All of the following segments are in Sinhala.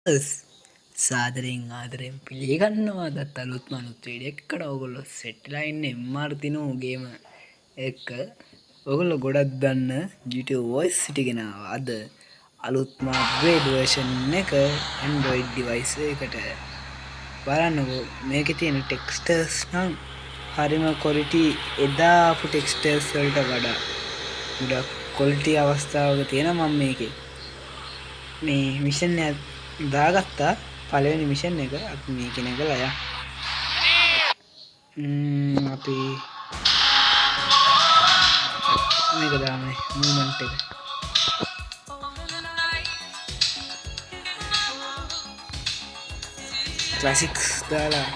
සාදරයෙන් ආදරයෙන් පිළිගන්නවා අදත් අලුත්ම අලුත් වීඩියෝ එකකට ඔයගොල්ලෝ සෙට්ලා ඉන්නේ MR තිනෝ ගේම එක. ඔයගොල්ලෝ ගොඩක් දන්න GTA Voice City ගෙනාවා අද අලුත්ම අප්ග්‍රේඩ් version එක Android device එකට. බලන්නකෝ මේකේ තියෙන ටෙක්ස්චර්ස් නම් හරිම quality එදා ආපු ටෙක්ස්චර්ස් වලට වඩා ගොඩක් quality අවස්ථාවක තියෙනවා. මම මේකේ මේ මිෂන් එක දාගත්තා පළවෙනි මිෂන් එක අපි මේකෙන කළා යා. අපි මේක දාන්නේ මූවමන්ට් එක. ක්ලාසික්ස් දාලා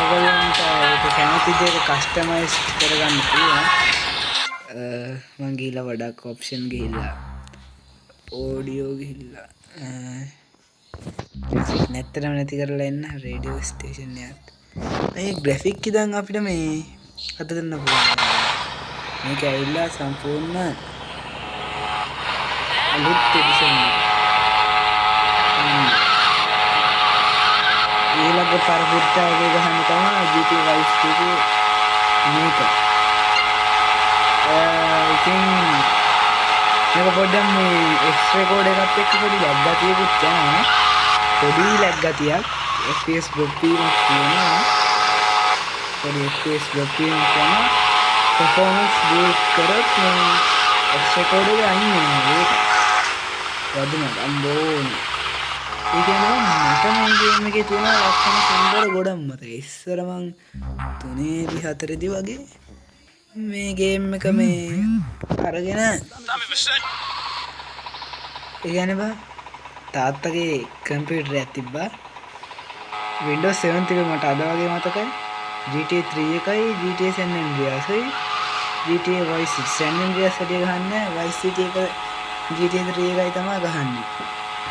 ඔයගොල්ලන්ට කැමති දෙයක කස්ටමයිස් කරගන්න පුළුවන්. මං ගිහිල්ලා වඩාක් ඔප්ෂන් ගිහිල්ලා ඕඩියෝ ගිහිල්ලා නැත්තරම නැති කරලා එන්න රේඩියෝ ස්ටේෂන් එකත් මේ ග්‍රැෆික් ඉදන් අපිට මේ අත දෙන්න පුළුවන්. මේක ඇවිල්ලා සම්පූර්ණ අලුත් එඩිෂන් එක. ඊළඟ පරපුරට වගේ ගහන්න තමයි GTA Vice City මේක. ඉතින් මේක පොඩ්ඩක් මේ X record එකත් එක්ක පොඩි ලැග් ගතියකුත් යනවා. පොඩි ලැග් ගතියක් FPS drop වීමක් තියෙනවා. පොඩි FPS drop වීමක් තියෙනවා. performance boost කරොත් මේ X record එක අයින් වෙනවා. ඒක වදිනවා අම්බෝනේ. ඒ කියන්නේ මට මේ ගේම් එකේ තියෙන ලස්සන සුන්දර ගොඩක් මතක. ඉස්සර මං 3 4 වගේ මේ ගේම් එක මේ අරගෙන ඒ කියන්නේ බා තාත්තගේ කම්පියුටර් එකක් තිබ්බා. Windows 7 තිබ්බ මට අද වගේ මතකයි. GTA 3 එකයි GTA San Andreasයි GTA Vice City San Andreas හැටියට ගහන්නේ Vice City එක GTA 3 එකයි තමයි ගහන්නේ.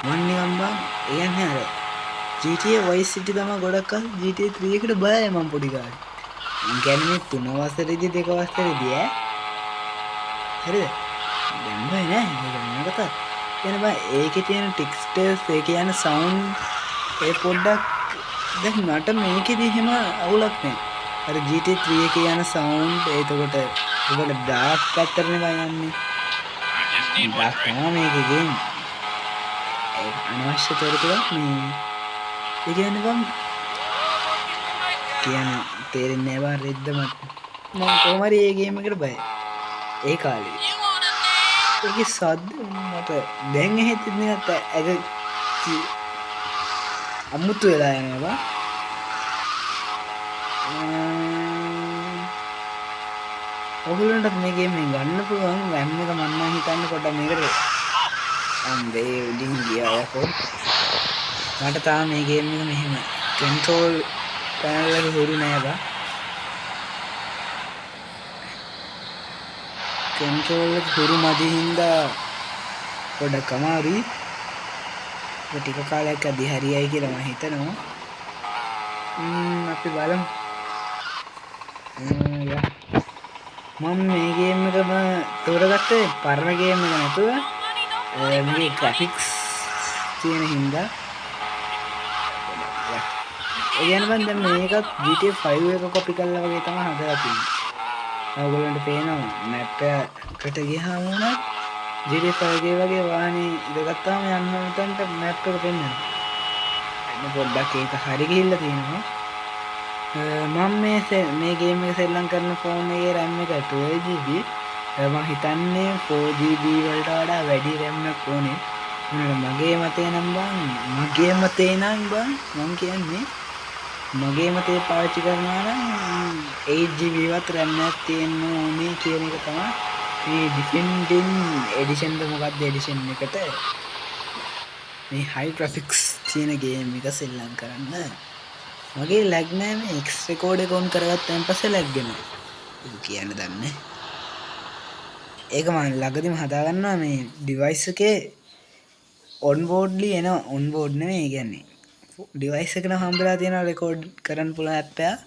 මන් නිකන් බං කියන්නේ අර GTA Vice City තමයි ගොඩක් අය GTA 3 එකට බයයි මම පොඩි කාලේ. මං කියන්නේ 3 වසරේදී 2 වසරේදී හරිද? දැන් බය නෑ මේක මොකක්ද? කියන්නේ බං ඒකේ තියෙන ටෙක්ස්චර්ස් ඒකේ යන සවුන්ඩ් ඒ පොඩ්ඩක් දැන් මට මේකෙදි එහෙම අවුලක් නෑ. අර GTA 3 එකේ යන සවුන්ඩ් එතකොට ඒකට ඩාර්ක් පැත්තටනේ යන්නේ. ඩාර්ක් තමයි මේකේ ගේම්. අනවශ්‍ය තොරතුරක් මේ ඒ කියන්නේ බං කියන්නේ තේරෙන්නේ නැහැ බං රෙද්ද මට. මම කොහොම හරි මේ ගේම් එකට බයයි. ඒ කාලේ. ඒකේ සද්ද මට දැන් ඇහෙත් නිකන් ඇග අමුතු වෙලා යනවා බං. ඔයගොල්ලන්ට මේ ගේම් එක ගන්න පුළුවන්. RAM එක මම නම් හිතන්නේ පොඩ්ඩක් මේකට අම්බේ උඩින් ගියා යකෝ. මට තාම මේ ගේම් එක මෙහෙම කන්ට්‍රෝල් පැනල් එක හුරු නෑ බා. කන්ට්‍රෝල් එක හුරු මදි හින්දා පොඩ්ඩක් අමාරුයි. ඒක ටික කාලයක් අදී හරියයි කියලා මම හිතනවා. අපි බලමු. මම මේ ගේම් එකම තෝරගත්තේ පරණ ගේම් එක නැතුව මේ graphics තියෙන හින්දා. ඒ කියන්නේ මම දැන් මේකත් GTA 5 එක කොපි කරලා වගේ තමයි හදලා තියෙන්නේ. ඔයගොල්ලන්ට පේනවා මැප් එකට ගියාම උනත් GTA 5 ගේ වගේ වාහනේ ඉඳගත්තාම යන්න උතන්ට මැප් එක පෙන්වනවා. එන්න පොඩ්ඩක් ඒක හරි ගිහිල්ලා තියෙනවා. මම මේ ගේම් එක සෙල්ලම් කරන ෆෝන් එකේ RAM එක 12GB. මම හිතන්නේ 4GB වලට වඩා වැඩි RAM එකක් ඕනේ. මගේ මතේ නම් බං මම කියන්නේ මගේ මතේ පාවිච්චි කරනවා නම් 8GB වත් RAM එකක් තියෙන්න ඕනේ කියන එක තමයි මේ Defending Edition එක මොකක්ද එඩිෂන් එකට මේ high graphics තියෙන ගේම් එක සෙල්ලම් කරන්න. මගේ ලැග් නෑ මේ X record එක on කරගත්තාන් පස්සේ ලැග් වෙනවා. ඒක කියන්න දන්නේ. ඒක මම ළඟදිම හදාගන්නවා මේ ඩිවයිස් එකේ ඔන්බෝඩ්ලි එන ඔන්බෝඩ් නෙමෙයි කියන්නේ ඩිවයිස් එකට හම්බෙලා තියෙන රෙකෝඩ් කරන්න පුළුවන් ඇප් එක.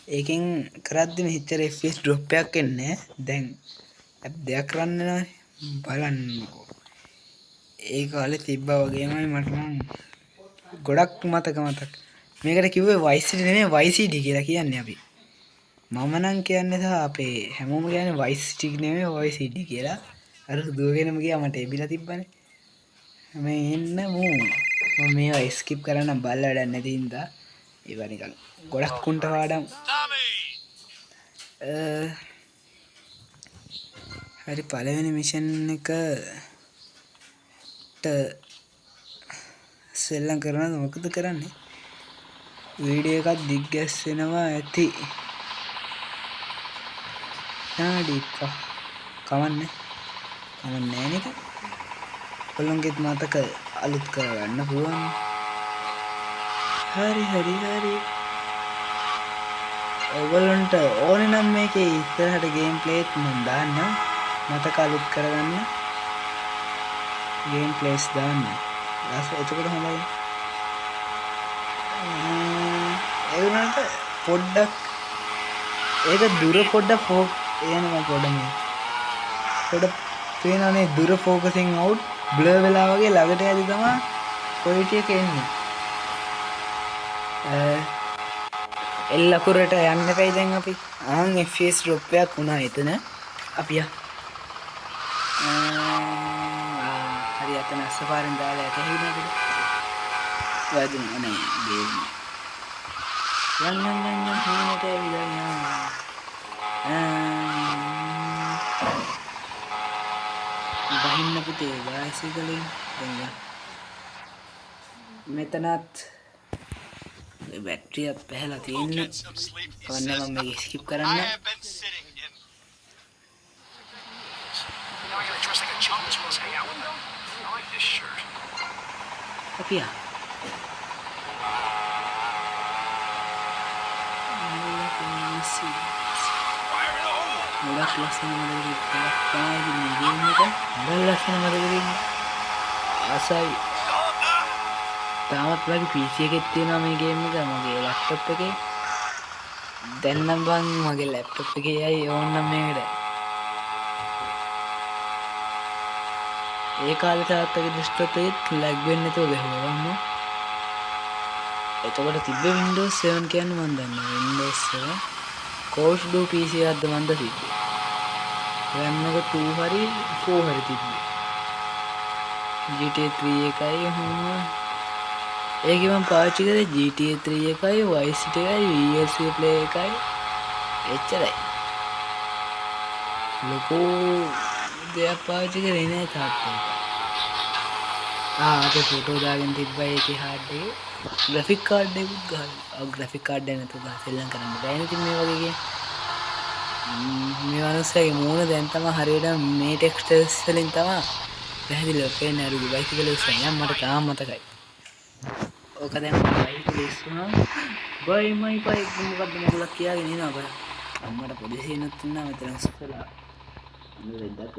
ඒකෙන් කරද්දිම හිතර FPS ඩ්‍රොප් එකක් එන්නේ දැන් ඇප් දෙයක් කරන්න වෙනවනේ බලන්නකෝ ඒ කාලේ තිබ්බා වගේමයි මට නම් ගොඩක් මතක මේකට කිව්වේ Vice City නෙමෙයි YCD කියලා කියන්නේ අපි මම නම් කියන්නේ සහ අපේ හැමෝම කියන්නේ Vice City නෙමෙයි YCD කියලා අර දුවගෙනම ගියා මට එබිලා තිබ්බනේ මේ එන්න මම මේවා ස්කිප් කරන්න බල්ල වැඩක් නැති හින්දා ඒවා නිකන් ගොඩක් කුන්ට පාඩම් හරි පළවෙනි මිෂන් එකට සෙල්ලම් කරනවද මොකද කරන්නේ වීඩියෝ එකක් දිග්ගැස්සෙනවා ඇති නාඩිපා කමන්නේ නේද ඔයගොල්ලන්ගෙත් මතක අලුත් කරගන්න පුළුවන් හරි ඔයගොල්ලන්ට ඕනේ නම් මේකේ ඉස්සරහට ගේම් ප්ලේත් මම දාන්න මතක අලුත් කරගන්න ගේම් ප්ලේස් දාන්න එතකොට හොඳයි ඒ වුණාට පොඩ්ඩක් ඒක දුර පොඩ්ඩක් එනවා පොඩ්ඩක් පේනනේ දුර ෆෝකසින් අවුට් බ්ලර් වෙලා වගේ ළඟට යද්දි තමයි ක්වොලිටි එක එන්නේ එල් අකුරට යන්න එපයි දැන් අපි FPS ඩ්‍රොප් එකක් වුණා එතන අපි හරි අතන අස්සපාරෙන් දාලා ඇතහිනා අපිට වැදුනා නේ ගේම් යන්න හීනට ඇවිල්ලා බහින්න පුතේ බයිසිකලෙන් දැන් මෙතනත් බැටරියත් පැහැලා තියෙන්නේ කවන්න මම මේක ස්කිප් කරන්න අපියා ගොඩක් ලස්සන මඩගිරි තමයි මේ ගේම් එක ගොඩක් ලස්සන මඩගිරි ආසයි තාමත් වගේ PC එකෙත් තියෙනවා මේ ගේම් එක මගේ ලැප්ටොප් එකේ දැන් නම් බං මගේ ලැප්ටොප් එකේ යයි ඕන්නම් මේකට ඒ කාලේ තාත්තගේ ඩෙස්ක්ටොප් එකෙත් ලැග් වෙන්නේ නැතුව ගහුවා මම එතකොට තිබ්බේ Windows 7 කියන්නේ මම දන්නවා Windows 7 Cold do PC එකක්ද මන්ද තිබ්බේ RAM එක 2 හරි 4 හරි තිබ්බේ GTA 3 එකයි ඒකේ මම පාවිච්චි කරේ GTA 3 එකයි Vice City එකයි VLC Play එකයි එච්චරයි ලොකු දෙයක් පාවිච්චි කරේ නෑ තාත්තා අපේ ෆොටෝ දාගෙන තිබ්බා ඒකේ හાર્ඩ් එකේ ග්‍රැෆික් කාඩ් එකකුත් ගහලා ග්‍රැෆික් කාඩ් එක නැතුව සෙල්ලම් කරන්න බෑ නේද මේ වගේ මේ වනසගේ මූණ දැන් තමයි හරියට මේ ටෙක්ස්චර්ස් වලින් තමයි පැහැදිලිව පේන්නේ අර බයිසිකල් එක යම් මට තාම මතකයි ඕක දැන් බයිසිකල් ඉස්සුනා බයි මයි බයික් මොකද්ද මොකලක් කියාගෙන ඉනවා බර අම්මට පොඩි සීනක් තුන්නා මෙතන ඉස්සලා අන්න දෙද්දක්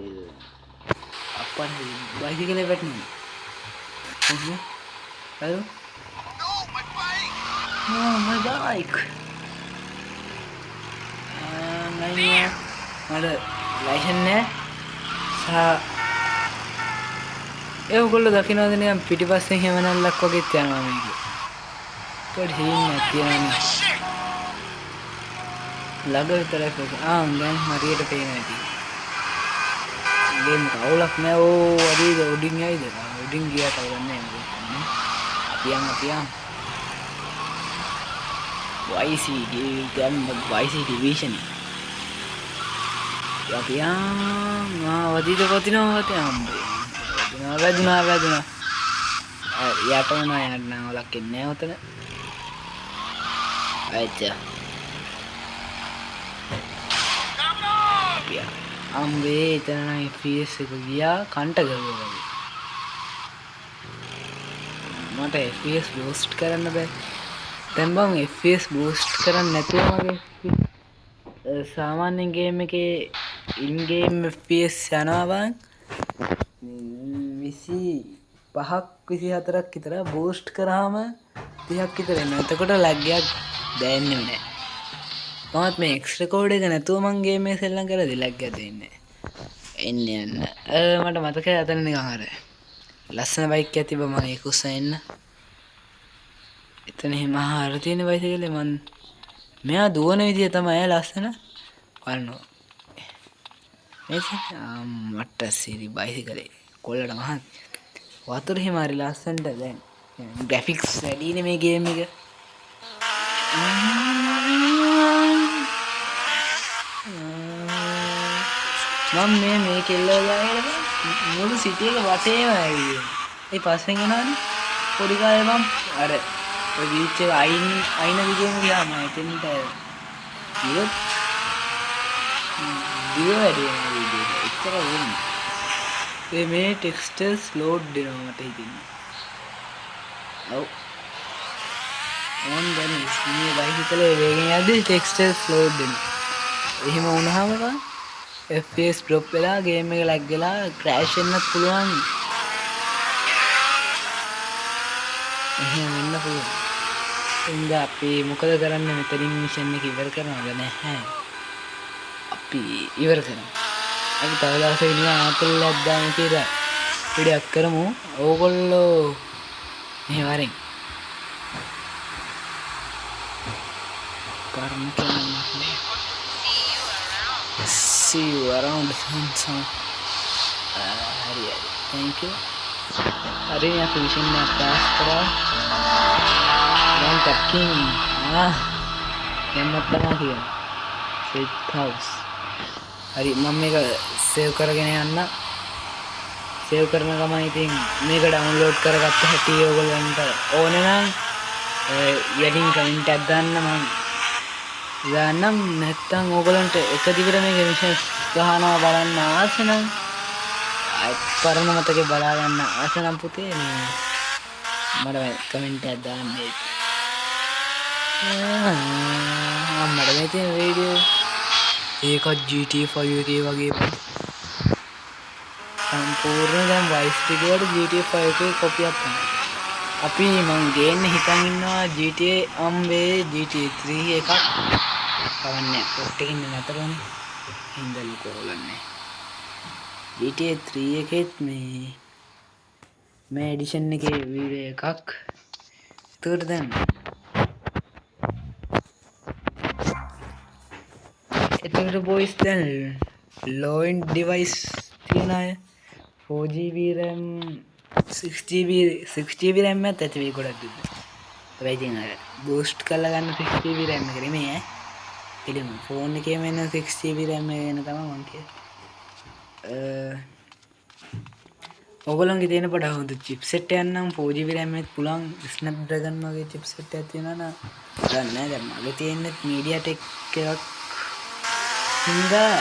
අප්පන් බයිසිකල් එක වැටෙන්නේ හරි Oh, my bike. Nanya ada license nya. ඔයගොල්ලෝ දකින්නවද නිකන් පිටිපස්සෙන් හැමනල්ලක් වගේ යනවා මේක. පොඩි හින්නේ තියන්නේ. ළඟ විතරයි පොඩි. දැන් හරියට පේනවා ඇති. ගේම් කවුලක් නෑ අදීද උඩින් යයිද? උඩින් ගියාට අවුලන්නේ නෑ. අපියන් YCD දැන් YCD division වදිද වැදුනා යට වුණා යන්න වලක් එන්නේ නැහැ උතන අයිච්චා අම්බේ එතන නම් FPS එක ගියා කන්ට ගහුවා මට FPS බූස්ට් කරන්න බෑ දැන් බං FPS බූස්ට් කරන්න නැතුව මගේ සාමාන්‍ය ගේම් එකේ ඉන් ගේම් FPS යනවා බං 25ක් 24ක් විතර බූස්ට් කරාම 30ක් විතර එනවා එතකොට ලැග් එකක් දැනෙන්නේ නැහැ මමත් මේ එක්ස් රෙකෝඩ් එක නැතුව මං ගේම් එක සෙල්ලම් කරලා දිලක් ගැද ඉන්නේ. එන්න යන්න. මට මතකයි අතන නිකන් අර ලස්සන බයික් එකක් තිබ්බ මම ඒක උස්සා එන්න. එතන එහෙම ආහාර තියෙන බයිසිකලේ මං මෙයා දුවන විදිය තමයි ලස්සන. බලනවා. මට සිරි බයිසිකලේ කොල්ලට මහත් වතුර හිම හරි ලස්සනට දැන් ග්‍රැෆික්ස් වැඩිනේ මේ ගේම් එක. මම මේ කෙල්ලෝ ගානේ මුළු සිටි එක වටේම ඇවිදිනවා. ඒ පස්සෙන් එනවනේ පොඩි කාලේ මම අර ඔය බීච් එක අයින දිගේම ගියාම එතනට ගියොත් දිව වැඩි වෙනවා වීඩියෝ එක. එච්චර වුණේ. මේ ටෙක්ස්චර්ස් ලෝඩ් දෙනවා මට හිතෙන්නේ. ඔව්. දැන් මේ බයිසිකලේ වේගෙන් යද්දි ටෙක්ස්චර්ස් ලෝඩ් වෙනවා. එහෙම වුණාම FPS drop වෙලා ගේම් එක ලැග් වෙලා ක්‍රෑෂ් වෙන්නත් පුළුවන්. එහෙම වෙන්න පුළුවන්. එඳ අපි මොකද කරන්නේ මෙතනින් මිෂන් එක ඉවර කරනවද නැහැ. අපි ඉවර කරමු. අපි තව දවසක ඉන්න ආතල්ලක් දාන්න කියලා විඩයක් කරමු. ඕගොල්ලෝ මෙහෙ වරෙන් කරමු කියන්නේ. See you around sometime. Hari. Thank you. Hari ini aku mission nak pass kera. Dan talking. Yang matang dia. Safe house. Hari mama ka save කරගෙන යන්න. save කරන ගමන් ඉතින් මේක download කරගත්ත හැටි ඔයගොල්ලන්ට ඕනේ නම් යටින් කමෙන්ට් එකක් දාන්න මම දාන්නම්. නැත්තම් ඕගොල්ලන්ට එක දිගට මේක මිෂන්ස් ගහනවා බලන්න ආස නම් පරණ මතකේ බලා ගන්න ආස නම් පුතේ මට කමෙන්ට් එකක් දාන්න. මට මේ තියෙන වීඩියෝ ඒකත් GTA 5 එකේ වගේ සම්පූර්ණ දැන් Vice City වලට GTA 5 එකේ කොපියක් තමයි. අපි මං ගේන්න හිතන් ඉන්නවා GTA අම්බේ GTA 3 එකක්. කවන්නේ පොට් එකකින් නතරෝනේ. හින්දලු කොහොලන්නේ. GTA 3 එකෙත් මේ එඩිෂන් එකේ වීඩියෝ එකක්. ඒකට දැන් එතකොට බොයිස් දැන් low end device තියෙන අය 4GB RAM 6GB RAM එකත් ඇති වෙයි ගොඩක් දුර. හැබැයි ඉතින් අර බූස්ට් කරලා ගන්න 6GB RAM එක නෙමෙයි ඈ. පිළිම ෆෝන් එකේම එන 6GB RAM එක ගැන තමයි මම කියන්නේ. ඔයගොල්ලන්ගේ තියෙන පොඩ හොඳ chipset එකක් නම් 4GB RAM එකත් පුළුවන්. Snapdragon වගේ chipset එකක් තියෙනවා නම් ගන්න නෑ. දැන් මගේ තියෙන්නේ MediaTek එකක්. හින්දා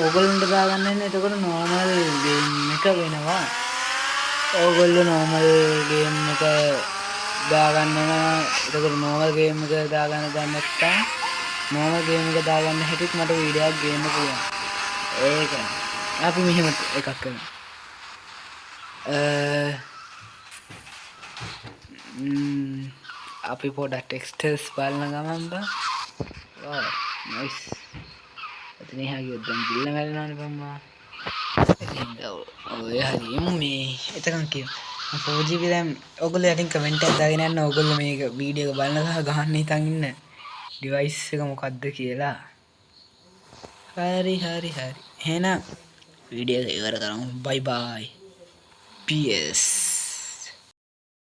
ඕගොල්ලන්ට දාගන්න ඉන්නේ. එතකොට normal game එක වෙනවා. ඕගොල්ලෝ normal game එක දාගන්න නම් එතකොට normal game එක දාගන්න දැන් නැත්තම් normal game එක දාගන්න හැටිත් මට වීඩියෝ එකක් ගේන්න පුළුවන්. ඒක අපි මෙහෙම එකක් කරමු. අපි පොඩක් ටෙක්ස්ටර්ස් බලන ගමන් බා. නයිස්. එතන එහා ගියොත් දැන් ගිල්ල මැරෙනවනේ බම්මා. ඉතින් ඔය හරියම මේ එතකන් කියමු. 4GB RAM ඔයගොල්ලෝ යටින් කමෙන්ට් එකක් දාගෙන යන්න. ඔයගොල්ලෝ මේක වීඩියෝ එක බලන සහ ගහන්න හිතන් ඉන්න ඩිවයිස් එක මොකද්ද කියලා. හරි. එහෙනම් වීඩියෝ එක ඉවර කරමු. බයි බයි. PS